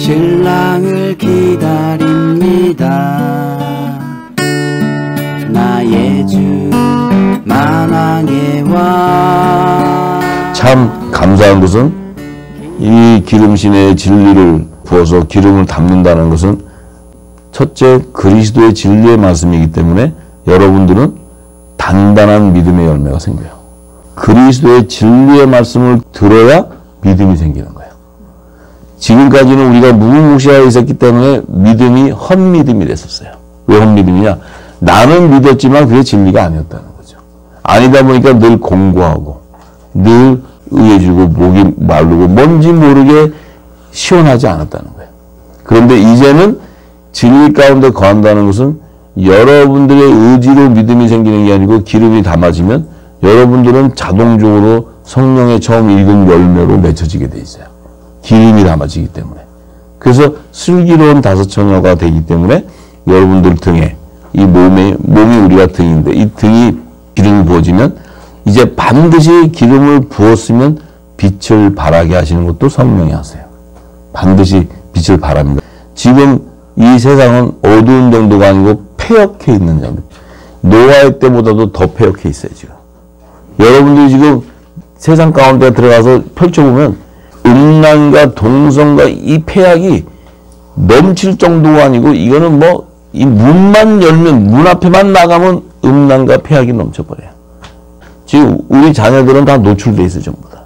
신랑을 기다립니다. 나의 주 만왕의 왕. 참 감사한 것은 이 기름신의 진리를 부어서 기름을 담는다는 것은 첫째 그리스도의 진리의 말씀이기 때문에 여러분들은 단단한 믿음의 열매가 생겨요. 그리스도의 진리의 말씀을 들어야 믿음이 생기는 거예요. 지금까지는 우리가 무궁무시하게 있었기 때문에 믿음이 헛믿음이 됐었어요. 왜 헛믿음이냐? 나는 믿었지만 그게 진리가 아니었다는 거죠. 아니다 보니까 늘 공고하고 늘 의해지고 목이 마르고 뭔지 모르게 시원하지 않았다는 거예요. 그런데 이제는 진리 가운데 거한다는 것은 여러분들의 의지로 믿음이 생기는 게 아니고 기름이 담아지면 여러분들은 자동적으로 성령의 처음 읽은 열매로 맺혀지게 돼 있어요. 기름이 담아지기 때문에. 그래서 슬기로운 다섯 처녀가 되기 때문에 여러분들 등에 이 몸이 우리가 등인데 이 등이 기름이 부어지면 이제 반드시 기름을 부었으면 빛을 발하게 하시는 것도 성령이 하세요. 반드시 빛을 발합니다. 지금 이 세상은 어두운 정도가 아니고 패역해 있는 정도. 노아의 때보다도 더 패역해 있어요, 지금. 여러분들이 지금 세상 가운데 들어가서 펼쳐보면 음란과 동성과 이 패악이 넘칠 정도가 아니고 이거는 뭐 이 문만 열면 문 앞에만 나가면 음란과 패악이 넘쳐버려요. 지금 우리 자녀들은 다 노출돼 있어요, 전부 다.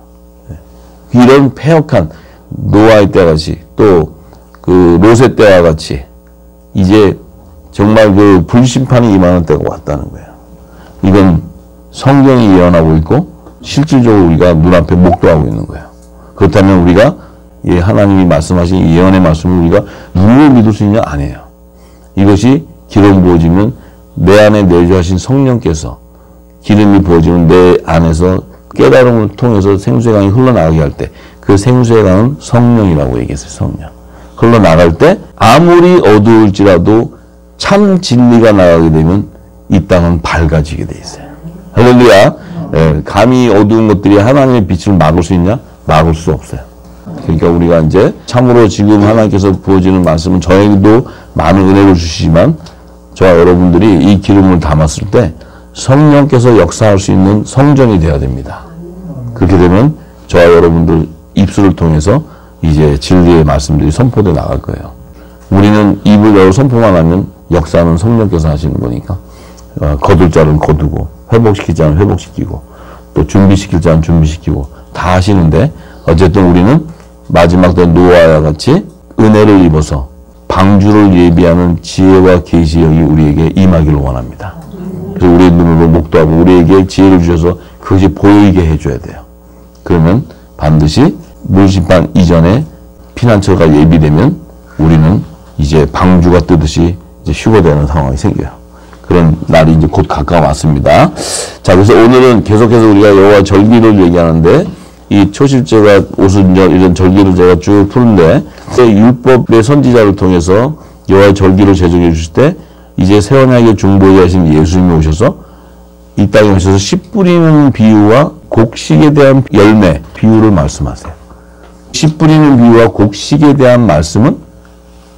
이런 패역한 노아의 때와 같이 또 그 롯의 때와 같이 이제 정말 그 불심판이 임하는 때가 왔다는 거예요. 이건 성경이 예언하고 있고 실질적으로 우리가 눈앞에 목도하고 있는 거예요. 그렇다면 우리가 하나님이 말씀하신 예언의 말씀을 우리가 누구를 믿을 수 있냐? 아니에요. 이것이 기름 부어지면 내 안에 내주하신 성령께서 기름이 부어지면 내 안에서 깨달음을 통해서 생수의 강이 흘러나가게 할 때 그 생수의 강은 성령이라고 얘기했어요. 성령. 흘러나갈 때 아무리 어두울지라도 참 진리가 나가게 되면 이 땅은 밝아지게 돼 있어요. 할렐루야. 감히 어두운 것들이 하나님의 빛을 막을 수 있냐? 막을 수 없어요. 그러니까 우리가 이제 참으로 지금 하나님께서 부어지는 말씀은 저에게도 많은 은혜를 주시지만 저와 여러분들이 이 기름을 담았을 때 성령께서 역사할 수 있는 성전이 되어야 됩니다. 그렇게 되면 저와 여러분들 입술을 통해서 이제 진리의 말씀들이 선포되어 나갈 거예요. 우리는 입을 열어 선포만 하면 역사는 성령께서 하시는 거니까 거둘 자는 거두고 회복시킬 자는 회복시키고 또 준비시킬 자는 준비시키고 다 하시는데 어쨌든 우리는 마지막 때 노아와 같이 은혜를 입어서 방주를 예비하는 지혜와 계시력이 우리에게 임하기를 원합니다. 그래서 우리의 눈으로 목도하고 우리에게 지혜를 주셔서 그것이 보이게 해줘야 돼요. 그러면 반드시 물심판 이전에 피난처가 예비되면 우리는 이제 방주가 뜨듯이 이제 휴거되는 상황이 생겨요. 그런 날이 이제 곧 가까워왔습니다. 자, 그래서 오늘은 계속해서 우리가 여호와 절기를 얘기하는데 이 초실제가 오순절 이런 절기를 제가 쭉 푸는데 율법의 선지자를 통해서 여호와의 절기를 제정해 주실 때 이제 새 언약의 중보자 하신 예수님이 오셔서 이 땅에 오셔서 씨 뿌리는 비유와 곡식에 대한 열매 비유를 말씀하세요. 씨 뿌리는 비유와 곡식에 대한 말씀은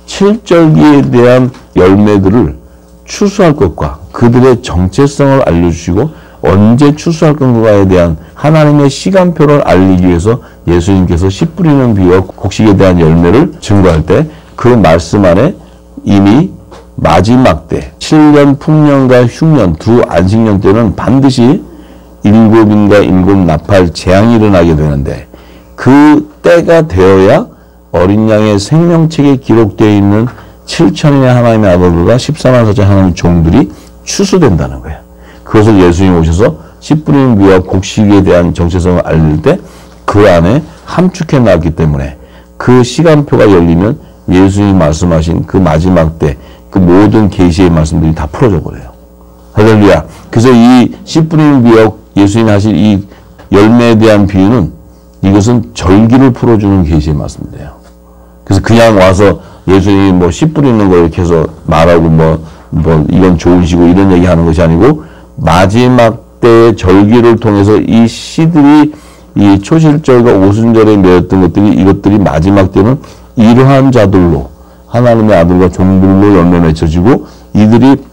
칠절기에 대한 열매들을 추수할 것과 그들의 정체성을 알려주시고 언제 추수할 건가에 대한 하나님의 시간표를 알리기 위해서 예수님께서 씨 뿌리는 비유와 곡식에 대한 열매를 증거할 때 그 말씀 안에 이미 마지막 때 7년 풍년과 흉년 두 안식년 때는 반드시 일곱인과 일곱 나팔 재앙이 일어나게 되는데 그 때가 되어야 어린 양의 생명책에 기록되어 있는 7천인의 하나님의 아들들과 14만 4천 하나님의 종들이 추수된다는 거예요. 그것을 예수님이 오셔서 씨 뿌리는 비유와 곡식에 대한 정체성을 알릴 때 그 안에 함축해 놨기 때문에 그 시간표가 열리면 예수님이 말씀하신 그 마지막 때 그 모든 계시의 말씀들이 다 풀어져 버려요. 할렐루야. 그래서 이 씨 뿌리는 비유와 예수님이 하신 이 열매에 대한 비유는 이것은 절기를 풀어주는 계시의 말씀이에요. 그래서 그냥 와서 예수님이 뭐 씨 뿌리는 거 이렇게 해서 말하고 뭐 이건 좋으시고 이런 얘기 하는 것이 아니고 마지막 때의 절기를 통해서 이 씨들이 이 초실절과 오순절에 맺었던 것들이 이것들이 마지막 때는 이러한 자들로 하나님의 아들과 종들로 열매 맺혀지고 이들이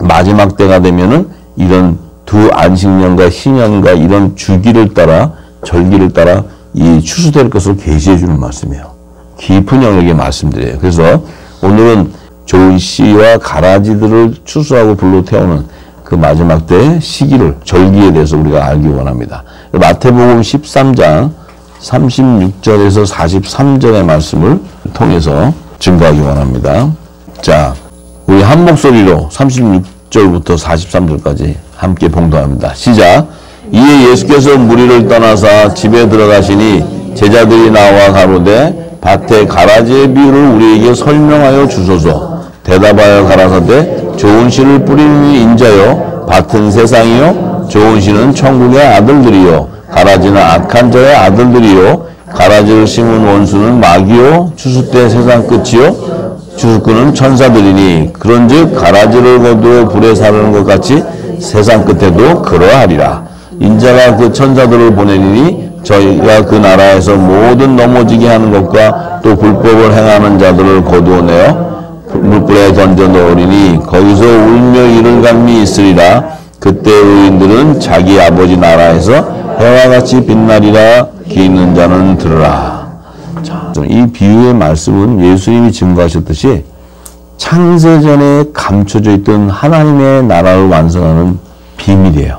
마지막 때가 되면은 이런 두 안식년과 희년과 이런 주기를 따라 절기를 따라 이 추수될 것을 계시해 주는 말씀이에요. 깊은 영역의 말씀들이에요. 그래서 오늘은 좋은 씨와 가라지들을 추수하고 불로 태우는 그 마지막 때의 시기를 절기에 대해서 우리가 알기 원합니다. 마태복음 13장 36절에서 43절의 말씀을 통해서 증거하기 원합니다. 자, 우리 한 목소리로 36절부터 43절까지 함께 봉독합니다. 시작. 이에 예수께서 무리를 떠나사 집에 들어가시니 제자들이 나와 가로되 밭의 가라지의 비유를 우리에게 설명하여 주소서. 대답하여 가라사대 좋은 씨를 뿌리는 인자요 밭은 세상이요 좋은 씨는 천국의 아들들이요 가라지는 악한 자의 아들들이요 가라지를 심은 원수는 마귀요 추수 때 세상 끝이요 추수꾼은 천사들이니 그런즉 가라지를 거두어 불에 사르는 것 같이 세상 끝에도 그러하리라. 인자가 그 천사들을 보내리니 저희가 그 나라에서 모든 넘어지게 하는 것과 또 불법을 행하는 자들을 거두어내어 물불에 던져 넣으리니 거기서 울며 이를 감이 있으리라. 그때 의인들은 자기 아버지 나라에서 해와 같이 빛나리라. 귀 있는 자는 들으라. 자, 이 비유의 말씀은 예수님이 증거하셨듯이 창세전에 감춰져 있던 하나님의 나라를 완성하는 비밀이에요.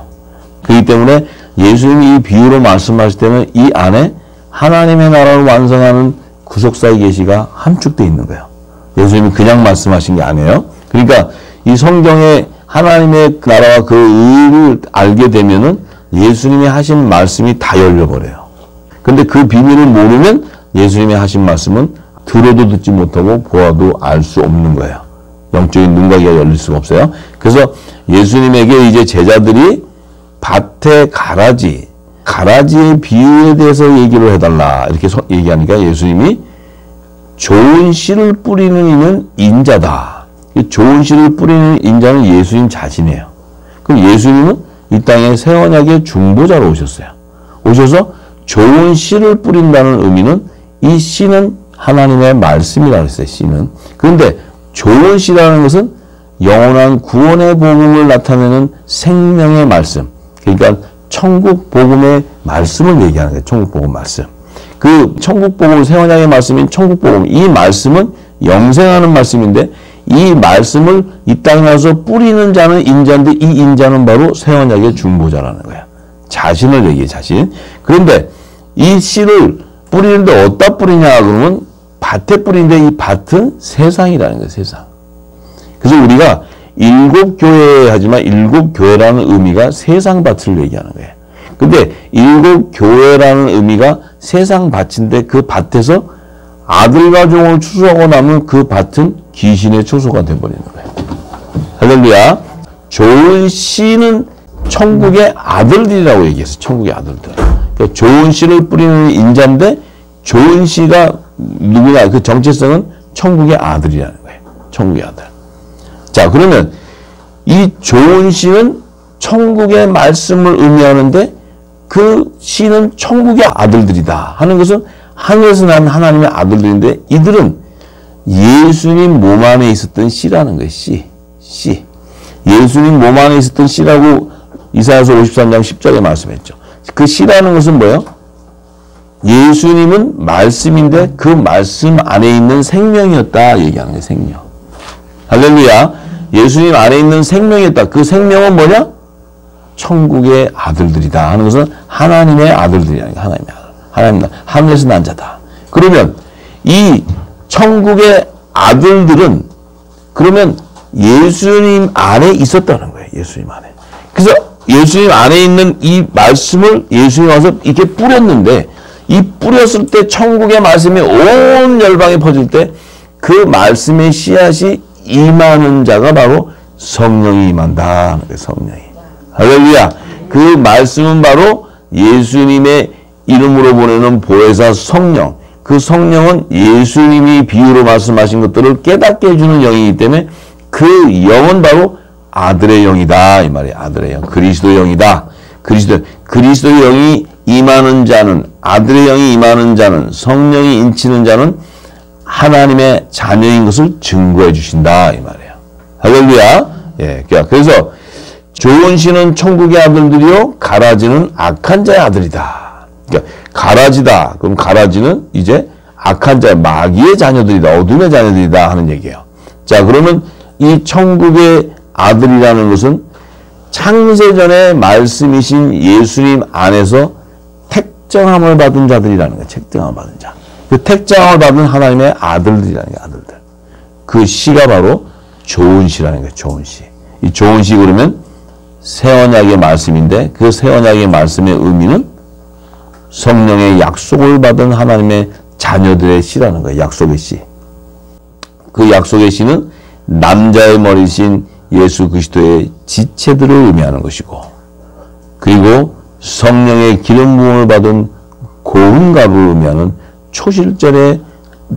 그렇기 때문에 예수님이 이 비유로 말씀하실 때는 이 안에 하나님의 나라를 완성하는 구속사의 계시가 함축되어 있는 거예요. 예수님이 그냥 말씀하신 게 아니에요. 그러니까 이 성경에 하나님의 나라와 그 의를 알게 되면은 예수님이 하신 말씀이 다 열려버려요. 근데 그 비밀을 모르면 예수님이 하신 말씀은 들어도 듣지 못하고 보아도 알 수 없는 거예요. 영적인 눈가기가 열릴 수가 없어요. 그래서 예수님에게 이제 제자들이 밭의 가라지의 비유에 대해서 얘기를 해달라 이렇게 얘기하니까 예수님이 좋은 씨를 뿌리는 이는 인자다. 좋은 씨를 뿌리는 인자는 예수님 자신이에요. 그럼 예수님은 이 땅에 새 언약의 중보자로 오셨어요. 오셔서 좋은 씨를 뿌린다는 의미는 이 씨는 하나님의 말씀이라고 했어요. 씨는. 그런데 좋은 씨라는 것은 영원한 구원의 복음을 나타내는 생명의 말씀. 그러니까 천국 복음의 말씀을 얘기하는 거예요. 천국 복음 말씀. 그 천국 복음, 새 언약의 말씀인 천국 복음, 이 말씀은 영생하는 말씀인데 이 말씀을 이 땅에 와서 뿌리는 자는 인자인데 이 인자는 바로 새 언약의 중보자라는 거예요. 자신을 얘기해, 자신. 그런데 이 씨를 뿌리는데 어디다 뿌리냐 그러면 밭에 뿌리는데 이 밭은 세상이라는 거예요. 세상. 그래서 우리가 일곱 교회 하지만 일곱 교회라는 의미가 세상 밭을 얘기하는 거예요. 근데 일곱 교회라는 의미가 세상 밭인데 그 밭에서 아들과 종을 추수하고 나면 그 밭은 귀신의 초소가 되어버리는 거예요. 할렐루야. 좋은 씨는 천국의 아들들이라고 얘기했어요. 천국의 아들들. 그러니까 좋은 씨를 뿌리는 인자인데 좋은 씨가 누구냐? 그 정체성은 천국의 아들이라는 거예요. 천국의 아들. 자, 그러면 이 좋은 씨는 천국의 말씀을 의미하는데 그 씨는 천국의 아들들이다 하는 것은 하늘에서 난 하나님의 아들들인데 이들은 예수님 몸 안에 있었던 씨라는 거예요. 씨. 예수님 몸 안에 있었던 씨라고 이사야서 53장 10절에 말씀했죠. 그 씨라는 것은 뭐예요? 예수님은 말씀인데 그 말씀 안에 있는 생명이었다 얘기하는 거예요. 생명. 할렐루야. 예수님 안에 있는 생명이었다. 그 생명은 뭐냐? 천국의 아들들이다 하는 것은 하나님의 아들들이라는 거예요. 하나님의 아들. 하나님, 하늘에서 난 자다. 그러면 이 천국의 아들들은 그러면 예수님 안에 있었다는 거예요. 예수님 안에. 그래서 예수님 안에 있는 이 말씀을 예수님 와서 이렇게 뿌렸는데 이 뿌렸을 때 천국의 말씀이 온 열방에 퍼질 때 그 말씀의 씨앗이 임하는 자가 바로 성령이 임한다 하는 거예요. 성령이. 할렐루야. 그 말씀은 바로 예수님의 이름으로 보내는 보혜사 성령. 그 성령은 예수님이 비유로 말씀하신 것들을 깨닫게 해주는 영이기 때문에 그 영은 바로 아들의 영이다 이 말이에요. 아들의 영. 그리스도의 영이다. 그리스도의 영이 임하는 자는, 아들의 영이 임하는 자는, 성령이 인치는 자는 하나님의 자녀인 것을 증거해 주신다 이 말이에요. 할렐루야. 예, 그래서 좋은 씨는 천국의 아들들이요 가라지는 악한 자의 아들이다. 그러니까 가라지다. 그럼 가라지는 이제 악한 자, 마귀의 자녀들이다. 어둠의 자녀들이다 하는 얘기예요. 자, 그러면 이 천국의 아들이라는 것은 창세전에 말씀이신 예수님 안에서 택정함을 받은 자들이라는 거예요. 택정함을 받은 자. 그 택정함을 받은 하나님의 아들들이라는 거예요. 아들들. 그 씨가 바로 좋은 씨라는 거예요. 좋은 씨. 이 좋은 씨 그러면 새 언약의 말씀인데 그 새 언약의 말씀의 의미는 성령의 약속을 받은 하나님의 자녀들의 씨라는 거예요. 약속의 씨. 그 약속의 씨는 남자의 머리신 예수 그리스도의 지체들을 의미하는 것이고, 그리고 성령의 기름 부음을 받은 고운 가루를 의미하는 초실절의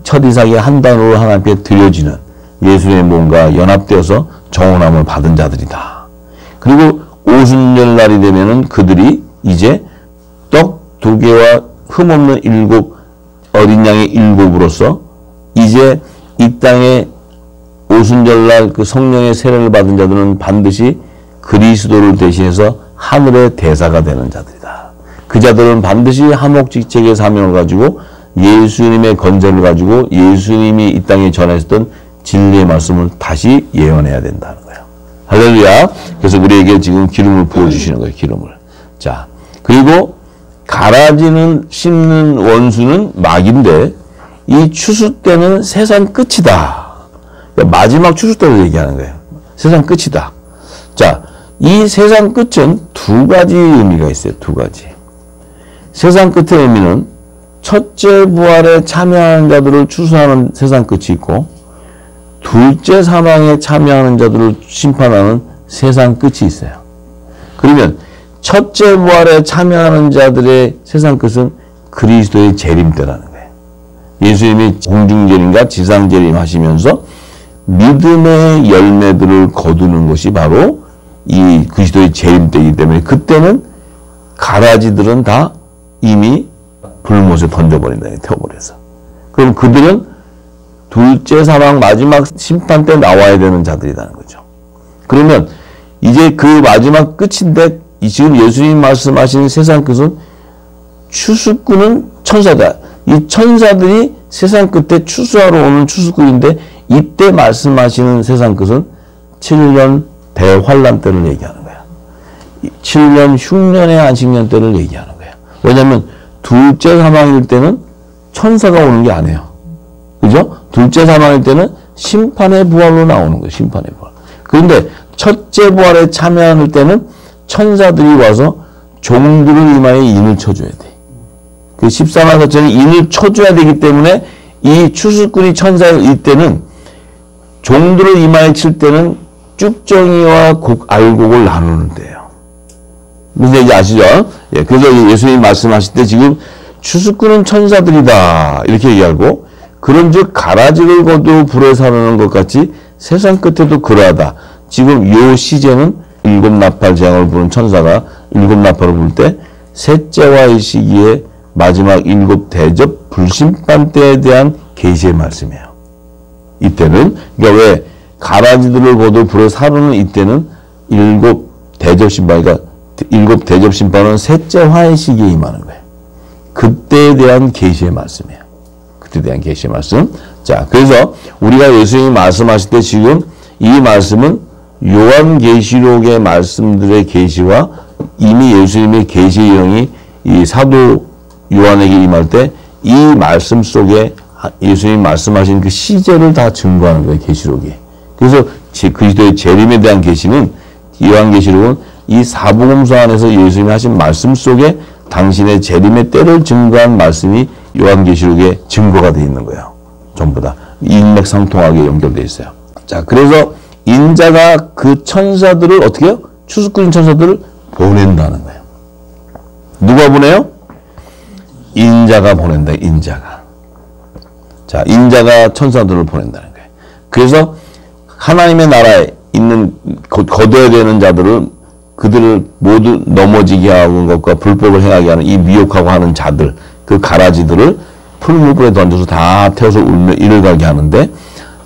첫 이삭의 한 단으로 하나님께 드려지는 예수의 몸과 연합되어서 정혼함을 받은 자들이다. 그리고 오순절날이 되면은 그들이 이제 떡 2개와 흠없는 7 어린 양의 7으로서 이제 이 땅에 오순절날 그 성령의 세례를 받은 자들은 반드시 그리스도를 대신해서 하늘의 대사가 되는 자들이다. 그 자들은 반드시 하목직책의 사명을 가지고 예수님의 건재를 가지고 예수님이 이 땅에 전했던 진리의 말씀을 다시 예언해야 된다는 거예요. 할렐루야. 그래서 우리에게 지금 기름을 부어주시는 거예요. 기름을. 자, 그리고 가라지는 씹는 원수는 마귀인데 이 추수 때는 세상 끝이다. 마지막 추수 때를 얘기하는 거예요. 세상 끝이다. 자, 이 세상 끝은 2가지 의미가 있어요. 2가지. 세상 끝의 의미는 첫째 부활에 참여하는 자들을 추수하는 세상 끝이 있고, 둘째 사망에 참여하는 자들을 심판하는 세상 끝이 있어요. 그러면 첫째 부활에 참여하는 자들의 세상 끝은 그리스도의 재림 때라는 거예요. 예수님이 공중재림과 지상재림 하시면서 믿음의 열매들을 거두는 것이 바로 이 그리스도의 재림 때이기 때문에 그때는 가라지들은 다 이미 불못에 던져버린다. 태워버려서. 그럼 그들은 둘째 사망 마지막 심판 때 나와야 되는 자들이라는 거죠. 그러면 이제 그 마지막 끝인데 지금 예수님 말씀하신 세상 끝은 추수꾼은 천사다. 이 천사들이 세상 끝에 추수하러 오는 추수꾼인데 이때 말씀하시는 세상 끝은 7년 대환란 때를 얘기하는 거야. 7년 흉년의 안식년 때를 얘기하는 거야. 왜냐하면 둘째 사망일 때는 천사가 오는 게 아니에요. 그죠? 둘째 사망일 때는 심판의 부활로 나오는 거예요. 심판의 부활. 그런데 첫째 부활에 참여할 때는 천사들이 와서 종들을 이마에 인을 쳐줘야 돼. 그 14만 4천이 인을 쳐줘야 되기 때문에 이 추수꾼이 천사일 이때는 종들을 이마에 칠 때는 쭉정이와 알곡을 나누는 데요. 무슨 얘기 아시죠? 예, 그래서 예수님이 말씀하실 때 지금 추수꾼은 천사들이다 이렇게 얘기하고, 그런즉 가라지를 거두 불에 사르는 것 같이 세상 끝에도 그러하다. 지금 요 시제는 7 나팔 재앙을 부는 천사가 7 나팔을 불 때 셋째와의 시기에 마지막 7 대접 불심판 때에 대한 계시의 말씀이에요. 이때는 그러니까 왜 가라지들을 거두 불에 사르는 이때는 7 대접 심판, 그러니까 7 대접 심판은 셋째 화의 시기에 임하는 거예요. 그때에 대한 계시의 말씀이에요. 그때에 대한 계시의 말씀. 자, 그래서 우리가 예수님이 말씀하실 때 지금 이 말씀은 요한계시록의 말씀들의 계시와 이미 예수님의 계시의 영이 이 사도 요한에게 임할 때 이 말씀 속에 예수님이 말씀하신 그 시제를 다 증거하는 거예요. 계시록이. 그래서 그리스도의 재림에 대한 계시는 요한계시록은 이 사복음서 안에서 예수님이 하신 말씀 속에 당신의 재림의 때를 증거한 말씀이 요한계시록에 증거가 되어 있는 거예요. 전부 다 인맥상통하게 연결되어 있어요. 자, 그래서 인자가 그 천사들을 어떻게 해요? 추수꾼인 천사들을 보낸다는 거예요. 누가 보내요? 인자가 보낸다. 인자가. 자, 인자가 천사들을 보낸다는 거예요. 그래서 하나님의 나라에 있는 거둬야 되는 자들을 그들을 모두 넘어지게 하는 것과 불법을 행하게 하는 이 미혹하고 하는 자들, 그 가라지들을 풀무불에 던져서 다 태워서 울며 이를 가게 하는데,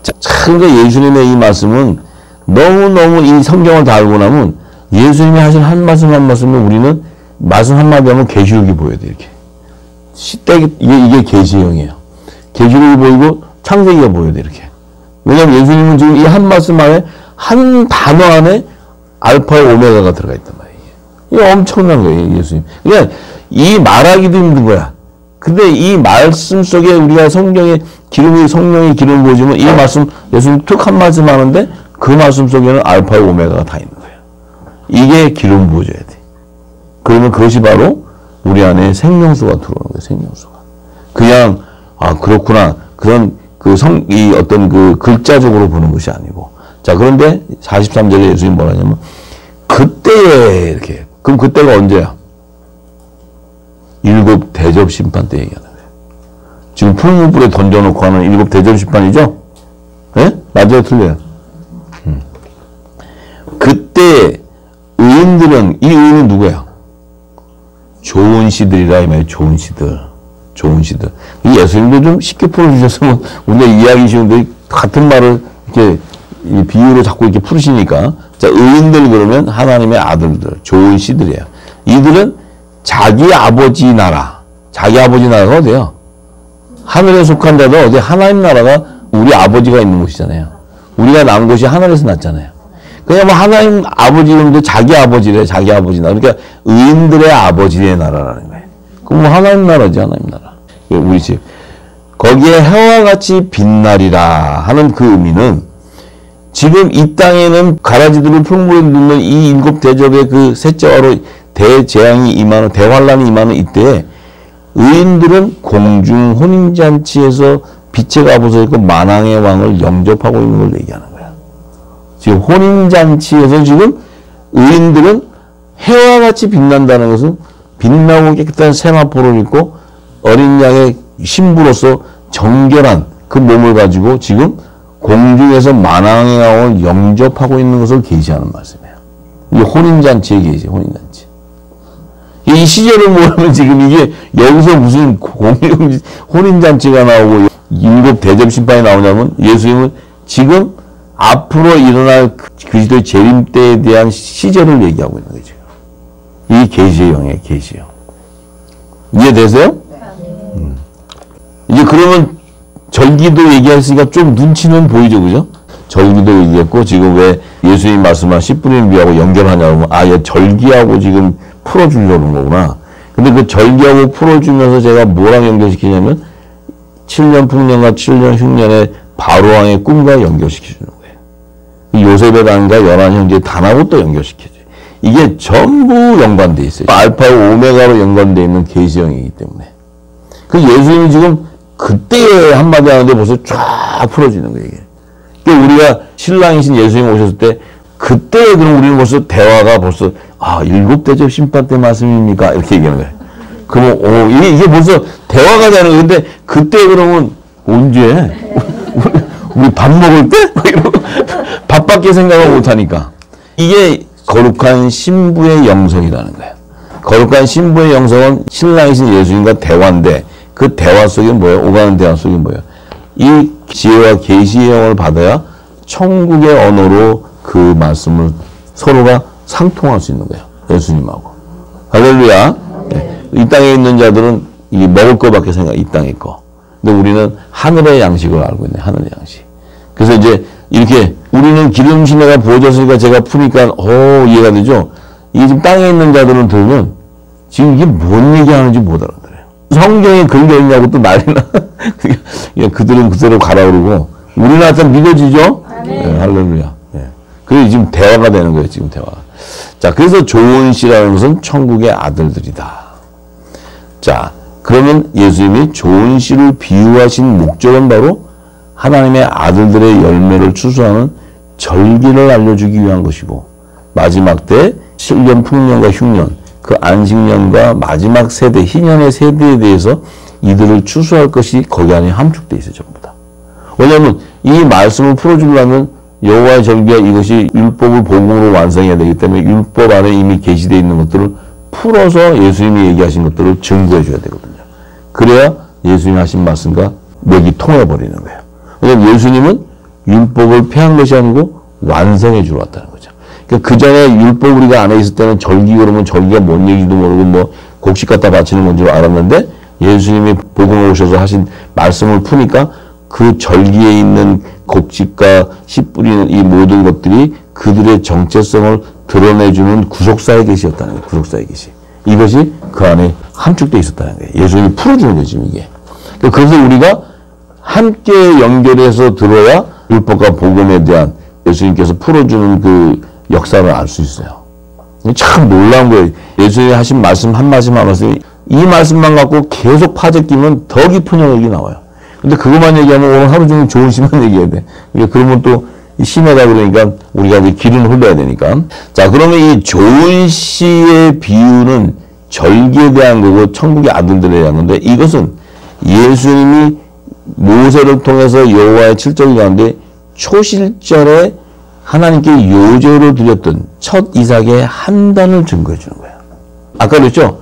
참 예수님의 이 말씀은 너무너무 이 성경을 다 알고 나면 예수님이 하신 한 말씀 한 말씀을 우리는 말씀 한마디 하면 계시록이 보여야 돼. 이렇게 이게 계시형이에요. 계시록이 보이고 창세기가 보여야 돼. 이렇게. 왜냐하면 예수님은 지금 이 한 말씀 안에 한 단어 안에 알파와 오메가가 들어가 있단 말이에요. 이게 엄청난 거예요. 예수님. 그러니까 이 말하기도 힘든 거야. 근데 이 말씀 속에 우리가 성경의 성령의 기름을 보여주면 이 말씀, 예수님 툭 한 말씀 하는데 그 말씀 속에는 알파와 오메가가 다 있는 거예요. 이게 기름 부어줘야 돼. 그러면 그것이 바로 우리 안에 생명수가 들어오는 거예요. 생명수가. 그냥, 그렇구나. 그런 이 어떤 글자적으로 보는 것이 아니고. 자, 그런데 43절에 예수님이 뭐라 하냐면, 그때에 이렇게. 그럼 그때가 언제야? 일곱 대접 심판 때 얘기하는 거예요. 지금 풀무불에 던져놓고 하는 일곱 대접 심판이죠? 예? 맞아요? 틀려요? 그때 의인들은, 이 의인은 누구야? 좋은 시들이라 이 말이에요. 좋은 시들. 좋은 시들. 이 예수님도 좀 쉽게 풀어주셨으면 우리가 이해하기 쉬운데 같은 말을 이렇게 비유로 자꾸 이렇게 풀으시니까. 자, 의인들 그러면 하나님의 아들들, 좋은 시들이에요. 이들은 자기 아버지 나라, 자기 아버지 나라가 어디야? 하늘에 속한 자도 어디? 하나님 나라가 우리 아버지가 있는 곳이잖아요. 우리가 난 곳이 하늘에서 났잖아요. 그냥 뭐 하나님 아버지 이름도 자기 아버지래, 자기 아버지 나라. 그러니까 의인들의 아버지의 나라라는 거예요. 그럼 뭐 하나님 나라지, 하나님 나라. 우리 집. 거기에 해와 같이 빛나리라 하는 그 의미는 지금 이 땅에는 가라지들을 풀무에 넣는 이 일곱 대접의 그 셋째화로 대재앙이 임하는, 대환란이 임하는 이때에 의인들은 공중 혼인잔치에서 빛의 갑옷을 입고 만왕의 왕을 영접하고 있는 걸 얘기하는 거야. 지금 혼인잔치에서 지금 의인들은 해와 같이 빛난다는 것은 빛나고 깨끗한 세마포를 입고 어린 양의 신부로서 정결한 그 몸을 가지고 지금 공중에서 만왕의 왕을 영접하고 있는 것을 계시하는 말씀이에요. 이게 혼인잔치의 계시, 혼인잔치. 이 시절을 모르면 지금 이게 여기서 무슨 혼인잔치가 나오고 일곱 대접 심판이 나오냐면 예수님은 지금 앞으로 일어날 그리스도의 재림 때에 대한 시절을 얘기하고 있는 거죠. 이 계시의 영이에요, 계시의 영. 이해되세요? 이제 그러면 절기도 얘기했으니까 좀 눈치는 보이죠, 그죠? 절기도 얘기했고, 지금 왜 예수님 말씀한 10분의 미하고 연결하냐고 하면, 얘 절기하고 지금 풀어주려는 거구나. 근데 그 절기하고 풀어주면서 제가 뭐랑 연결시키냐면, 7년 풍년과 7년 흉년의 바로왕의 꿈과 연결시켜주는 거예요. 요셉의 단과 11형제 단하고 또 연결시켜줘요. 이게 전부 연관되어 있어요. 알파와 오메가로 연관되어 있는 계시형이기 때문에. 그 예수님이 지금 그때 한마디 하는데 벌써 쫙 풀어지는 거예요. 이게. 그러니까 우리가 신랑이신 예수님 오셨을 때 그때 그럼 우리는 벌써 대화가 벌써 일곱 대접 심판 때 말씀입니까? 이렇게 얘기하는 거예요. 그럼 이게 벌써 대화가 되는 거예요. 근데 그때 그러면 언제? 우리 밥 먹을 때? 밥밖에 생각을 못하니까. 이게 거룩한 신부의 영성이라는 거예요. 거룩한 신부의 영성은 신랑이신 예수님과 대화인데 그 대화 속에 뭐예요? 오가는 대화 속에 뭐예요? 이 지혜와 계시의 영을 받아야 천국의 언어로 그 말씀을 서로가 상통할 수 있는 거예요. 예수님하고. 할렐루야. 네. 이 땅에 있는 자들은 이게 먹을 거밖에 생각, 이 땅의 거. 근데 우리는 하늘의 양식을 알고 있네, 하늘의 양식. 그래서 이제 이렇게 우리는 기름 신뢰가 부어졌으니까 제가 푸니까 이해가 되죠. 이게 지금 땅에 있는 자들은 들으면 지금 이게 뭔 얘기하는지 못 알아들어요. 성경에 걸려 있냐고 또 난리나. 그들은 그대로 가라 그러고 우리나라한테 믿어지죠? 네, 할렐루야. 네. 그래서 지금 대화가 되는 거예요. 지금 대화가. 자, 그래서 좋은 씨라는 것은 천국의 아들들이다. 자, 그러면 예수님이 좋은 씨를 비유하신 목적은 바로 하나님의 아들들의 열매를 추수하는 절기를 알려주기 위한 것이고 마지막 때 7년 풍년과 흉년 그 안식년과 마지막 세대 희년의 세대에 대해서 이들을 추수할 것이 거기 안에 함축되어 있어요. 전부 다. 왜냐하면 이 말씀을 풀어주려면 여호와의 절기가 이것이 율법을 복음으로 완성해야 되기 때문에 율법 안에 이미 계시되어 있는 것들을 풀어서 예수님이 얘기하신 것들을 증거해 줘야 되거든요. 그래야 예수님이 하신 말씀과 맥이 통해버리는 거예요. 왜냐하면 예수님은 율법을 폐한 것이 아니고 완성해 주러 왔다는 거죠. 그러니까 그 전에 율법 우리가 안에 있을 때는 절기 그러면 절기가 뭔 얘기도 모르고 뭐 곡식 갖다 바치는 건 줄 알았는데 예수님이 복음을 오셔서 하신 말씀을 푸니까 그 절기에 있는 곡식과 씨 뿌리는 이 모든 것들이 그들의 정체성을 드러내주는 구속사의 계시였다는 거예요. 구속사의 계시. 이것이 그 안에 함축되어 있었다는 거예요. 예수님이 풀어주는 거지, 이게. 그래서 우리가 함께 연결해서 들어야 율법과 복음에 대한 예수님께서 풀어주는 그 역사를 알 수 있어요. 참 놀라운 거예요. 예수님이 하신 말씀 한 말씀 한 말씀, 이 말씀만 갖고 계속 파재 끼면 더 깊은 영역이 나와요. 근데 그것만 얘기하면 오늘 하루 종일 좋은 시만 얘기해야 돼. 그러면 또 심하다 그러니까 우리가 이제 기름을 흘려야 되니까. 자, 그러면 이 좋은 시의 비유는 절기에 대한 거고 천국의 아들들에 대한 건데 이것은 예수님이 모세를 통해서 여호와의 칠절 가운데 초실절에 하나님께 요제로 드렸던 첫 이삭의 한단을 증거해 주는 거예요. 아까 그랬죠?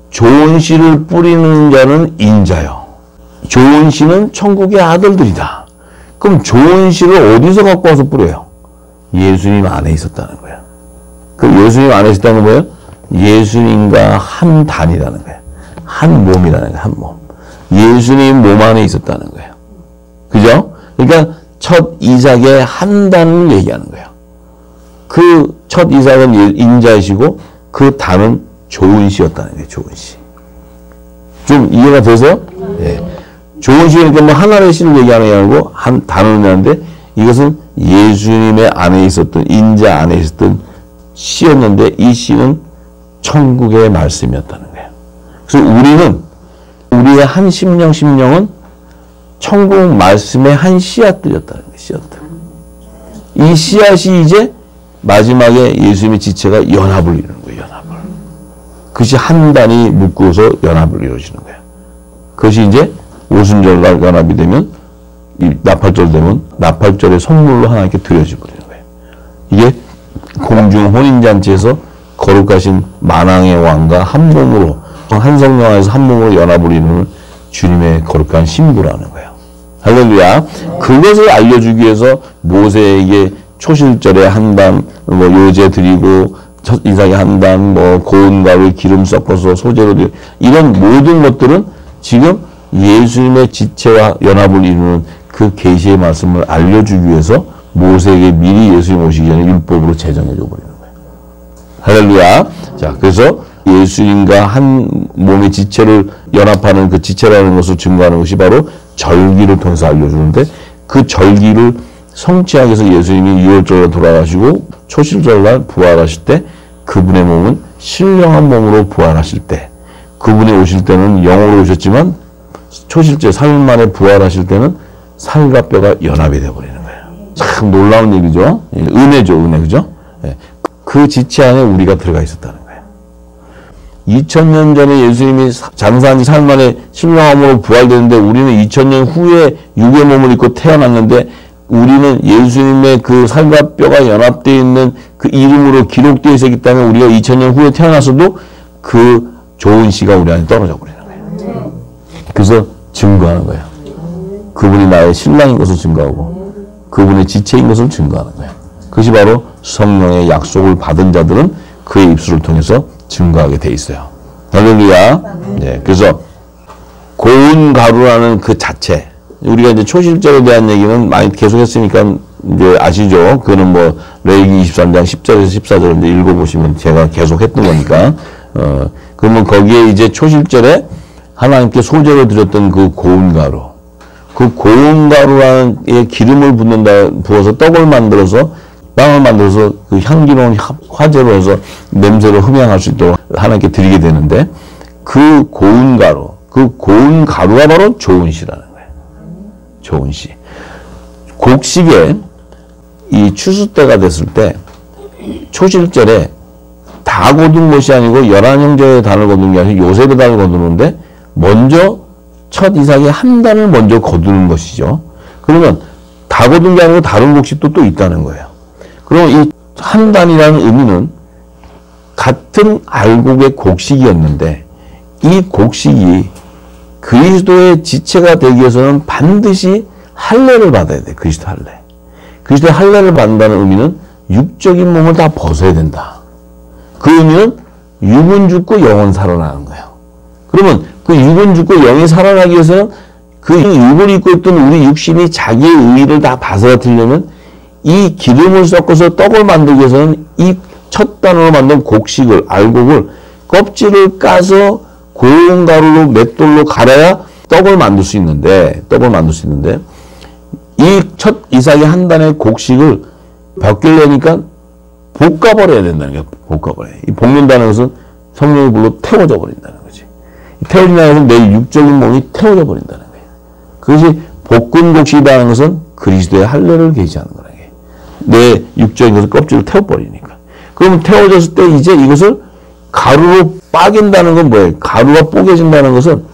좋은 씨를 뿌리는 자는 인자요. 좋은 씨는 천국의 아들들이다. 그럼 좋은 씨를 어디서 갖고 와서 뿌려요? 예수님 안에 있었다는 거예요. 그 예수님 안에 있었다는 거예요? 예수님과 한 단이라는 거예요. 한 몸이라는 거예요. 한 몸. 예수님 몸 안에 있었다는 거예요. 그죠? 그러니까 첫 이삭의 한 단을 얘기하는 거예요. 그 첫 이삭은 인자이시고 그 단은 좋은 씨였다는 거예요. 좋은 씨. 좀 이해가 되세요? 네. 좋은 씨니까 뭐 하나의 씨를 얘기하는 게 아니고 한 단어를 얘기하는데 이것은 예수님의 안에 있었던 인자 안에 있었던 씨였는데 이 씨는 천국의 말씀이었다는 거예요. 그래서 우리의 한 심령은 천국 말씀의 한 씨앗들이었다는 거예요. 씨앗들. 이 씨앗이 이제 마지막에 예수님의 지체가 연합을 이루는 거예요. 연합을. 그것이 한 단이 묶어서 연합을 이루어지는 거예요. 그것이 이제 오순절날 연합이 되면 이 나팔절 되면 나팔절의 선물로 하나님께 드려져 버리는 거예요. 이게 공중 혼인잔치에서 거룩하신 만왕의 왕과 한 몸으로 한 성령 안에서 한 몸으로 연합을 이루는 주님의 거룩한 신부라는 거예요. 할렐루야. 그것을 알려주기 위해서 모세에게 초실절에 한단 뭐 요제 드리고 첫 이삭에 한단 뭐 고운 가루 기름 섞어서 소재로 드리고 이런 모든 것들은 지금 예수님의 지체와 연합을 이루는 그 계시의 말씀을 알려주기 위해서 모세에게 미리 예수님 오시기 전에 율법으로 제정해 줘 버리는 거예요. 할렐루야. 자, 그래서 예수님과 한 몸의 지체를 연합하는 그 지체라는 것을 증거하는 것이 바로 절기를 통해서 알려주는데 그 절기를 성취하기 위해서 예수님이 6월절에 돌아가시고 초실절날 부활하실 때 그분의 몸은 신령한 몸으로 부활하실 때 그분이 오실 때는 영으로 오셨지만 초실제 3일 만에 부활하실 때는 살과 뼈가 연합이 되어버리는 거예요. 참 놀라운 얘기죠. 은혜죠, 은혜. 그죠? 그 지체 안에 우리가 들어가 있었다는 거예요. 2000년 전에 예수님이 장사한 지 3일 만에 신령함으로 부활되는데 우리는 2000년 후에 육의 몸을 입고 태어났는데 우리는 예수님의 그 살과 뼈가 연합되어 있는 그 이름으로 기록되어 있었기 때문에 우리가 2000년 후에 태어났어도 그 좋은 씨가 우리 안에 떨어져 버리는 거예요. 그래서 증거하는 거예요. 그분이 나의 신랑인 것을 증거하고 그분의 지체인 것을 증거하는 거예요. 그것이 바로 성령의 약속을 받은 자들은 그의 입술을 통해서 증거하게 돼 있어요. 할렐루야. 네, 그래서 고운 가루라는 그 자체, 우리가 이제 초실절에 대한 얘기는 많이 계속했으니까 이제 아시죠? 그거는 뭐 레위기 23장 10절에서 14절 이제 읽어보시면 제가 계속했던 거니까. 그러면 거기에 이제 초실절에 하나님께 소재로 드렸던 그 고운 가루, 그 고운 가루라는 기름을 부어서 떡을 만들어서 빵을 만들어서 그 향기로운 화재로 해서 냄새로 흠양할 수 있도록 하나님께 드리게 되는데 그 고운 가루가 바로 좋은 씨라는 거예요. 좋은 씨. 곡식에 이 추수 때가 됐을 때 초실절에 다 거둔 것이 아니고 11형제의 단을 거두는 게 아니고 요셉의 단을 거두는데 먼저 첫 이삭의 한 단을 먼저 거두는 것이죠. 그러면 다 거둔 게 아니고 다른 곡식도 또 있다는 거예요. 그럼 이 한 단이라는 의미는 같은 알곡의 곡식이었는데 이 곡식이 그리스도의 지체가 되기 위해서는 반드시 할례를 받아야 돼. 그리스도 할례. 그리스도의 할례를 받는다는 의미는 육적인 몸을 다 벗어야 된다. 그 의미는 육은 죽고 영은 살아나는 거예요. 그러면 그 육은 죽고 영이 살아나기 위해서는 그 육을 입고 있던 우리 육신이 자기의 의의를 다 받아들이려면 이 기름을 섞어서 떡을 만들기 위해서는 이 첫 단으로 만든 곡식을, 알곡을 껍질을 까서 고운 가루로 맷돌로 갈아야 떡을 만들 수 있는데, 이 첫 이삭의 한 단의 곡식을 벗기려니까 볶아버려야 된다는 거예요. 볶아버려요. 이 볶는다는 것은 성령의 불로 태워져 버린다는 거지. 태워진다는 것은 내 육적인 몸이 태워져 버린다는 거예요. 그것이 볶은 곡식이라는 것은 그리스도의 할례를 계시하는 거라는 거예요. 내 육적인 것을 껍질을 태워버리니까. 그러면 태워졌을 때 이제 이것을 가루로 빠긴다는 건 뭐예요? 가루가 뽀개진다는 것은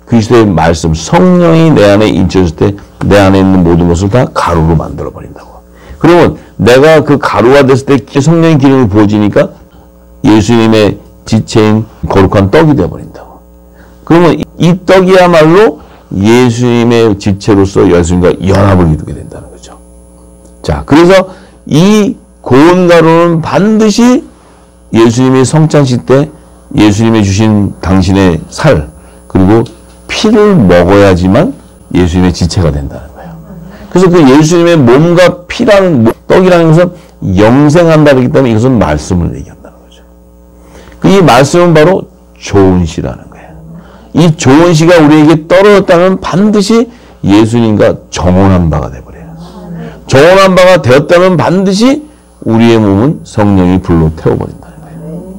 그리스도의 말씀, 성령이 내 안에 인쳐졌을 때 내 안에 있는 모든 것을 다 가루로 만들어 버린다고. 그러면 내가 그 가루가 됐을 때 성령의 기름이 부어지니까 예수님의 지체인 거룩한 떡이 되어버린다고. 그러면 이 떡이야말로 예수님의 지체로서 예수님과 연합을 이루게 된다는 거죠. 자, 그래서 이 고운 가루는 반드시 예수님이 성찬식 때 예수님이 주신 당신의 살 그리고 피를 먹어야지만 예수님의 지체가 된다는 거예요. 그래서 그 예수님의 몸과 피라는 떡이라는 것은 영생한다기 때문에 이것은 말씀을 얘기한다는 거죠. 이 말씀은 바로 좋은 시라는 거예요. 이 좋은 시가 우리에게 떨어졌다면 반드시 예수님과 정혼한 바가 되어버려요. 정혼한 바가 되었다면 반드시 우리의 몸은 성령이 불로 태워버린다는 거예요.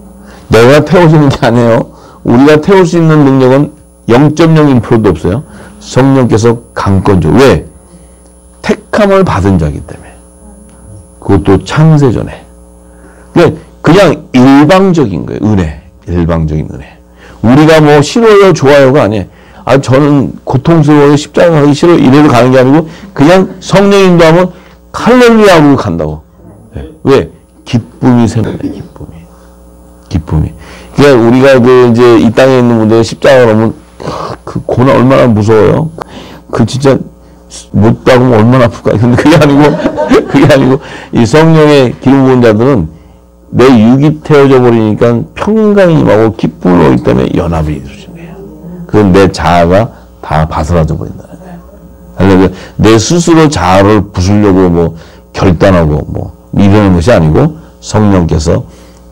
내가 태워주는 게 아니에요. 우리가 태울 수 있는 능력은 0.01%도 없어요. 성령께서 강권적으로. 왜? 택함을 받은 자이기 때문에. 그것도 창세전에. 그냥 일방적인 거예요. 은혜. 일방적인 은혜. 우리가 뭐 싫어요, 좋아요가 아니에요. 아, 저는 고통스러워요, 십자가 가기 싫어요, 이래로 가는 게 아니고 그냥 성령 인도하면 할렐루야 하고 간다고. 왜? 기쁨이 생겨나요, 기쁨이. 그러니까 우리가 이제 이 땅에 있는 분들 십자가가 오면 그 고난 얼마나 무서워요. 그 진짜 못 박으면 얼마나 아플까. 근데 그게 아니고 이 성령의 기름 부은 자들은 내 육이 태워져 버리니까 평강이 임하고 기쁨을 오기 때문에 연합이 이루어진 거예요. 그건 내 자아가 다 바스라져 버린다는 거예요. 할렐루야. 내 스스로 자아를 부수려고 뭐 결단하고 뭐 이러는 것이 아니고 성령께서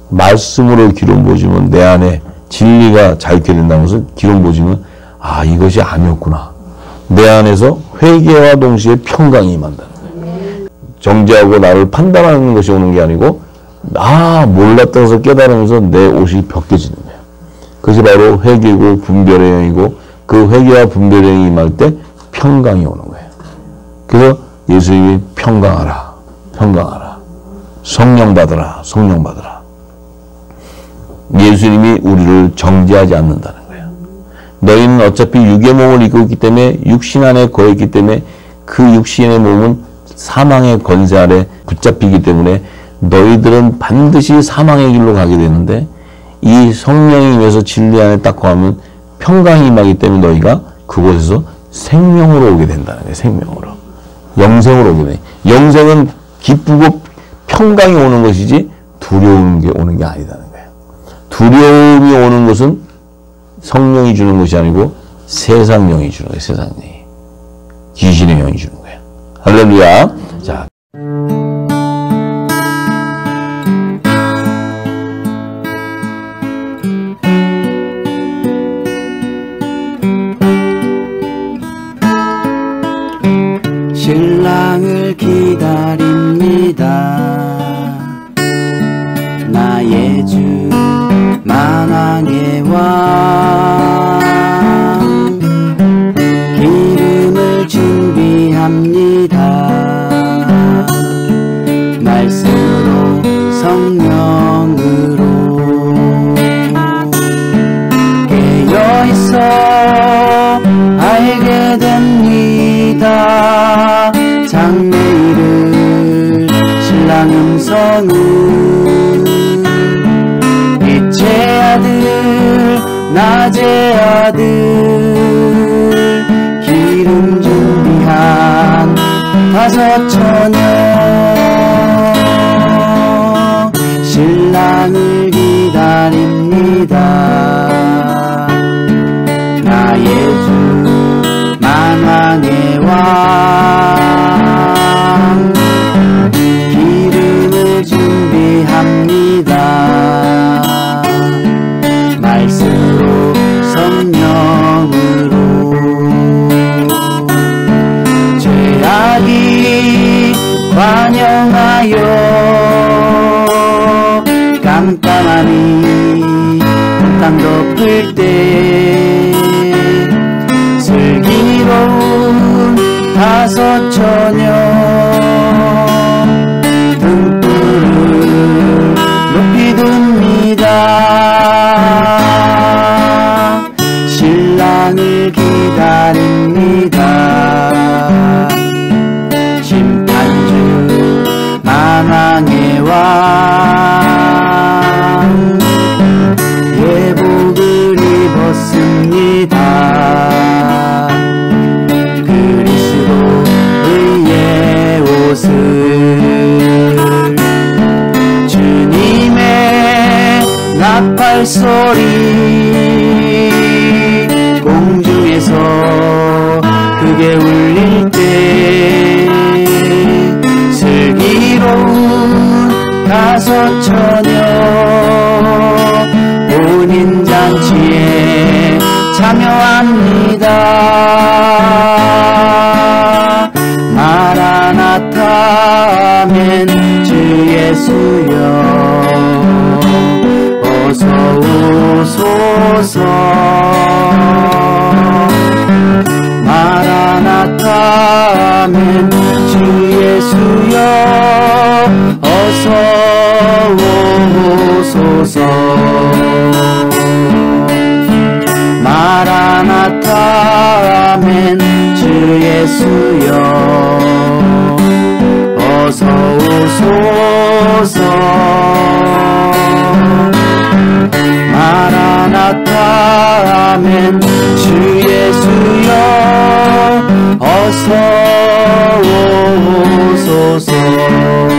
말씀으로 기름 부어주면 내 안에 진리가 자유케 된다는 것은 기름 부어주면 아, 이것이 아니었구나. 내 안에서 회개와 동시에 평강이 임한다는 거예요. 정죄하고 나를 판단하는 것이 오는 게 아니고 몰랐던 것을 깨달으면서 내 옷이 벗겨지는 거예요. 그것이 바로 회개고 분별의 영이고 그 회개와 분별의 영이 임할 때 평강이 오는 거예요. 그래서 예수님이 평강하라. 성령 받으라. 예수님이 우리를 정죄하지 않는다는 거예요. 너희는 어차피 육의 몸을 입고 있기 때문에 육신 안에 거했기 때문에 그 육신의 몸은 사망의 권세 아래 붙잡히기 때문에 너희들은 반드시 사망의 길로 가게 되는데 이 성령이 위해서 진리 안에 딱 거하면 평강이 임하기 때문에 너희가 그곳에서 생명으로 오게 된다는 거예요. 생명으로. 영생으로 오게 돼. 영생은 기쁘고 평강이 오는 것이지 두려운 게 오는 게 아니다는 거예요. 두려움이 오는 것은 성령이 주는 것이 아니고 세상 영이 주는 거예요. 세상 영이. 귀신의 영이 주는 거예요. 할렐루야. 자. 신랑을 기다립니다. 나의 주 만왕의 왕 기름을 준비합니다. 말씀으로 성령으로 깨어있어 알게 됩니다. 장래일을 신랑 음성은 빛의 아들 낮의 아들 준비한 다섯 처녀 신랑을 기다립니다. 나 예수 만왕의 왕 기름을 준비합니다. 말씀으로 성령으로 죄악이 관영하여 깜깜하니 땅 덮을 때 슬기로운 다섯 처녀 등불을 높이 듭니다. 신랑을 기다립니다. 심판주 만왕의 왕 예복을 입었습니다. 그리스도의 옷을 주님의 나팔 소리 공중에서 크게 울릴 때 슬기로운 다섯 처녀 혼인잔치에 참여합니다. 마라나타 아멘 주 예수여 어서 오소서. 마라나타 아멘 주 예수여 어서 오소서. 마라나타 아멘 주 예수여 어서 오소서. 마라나타 아멘 주 예수여 어서 오소서.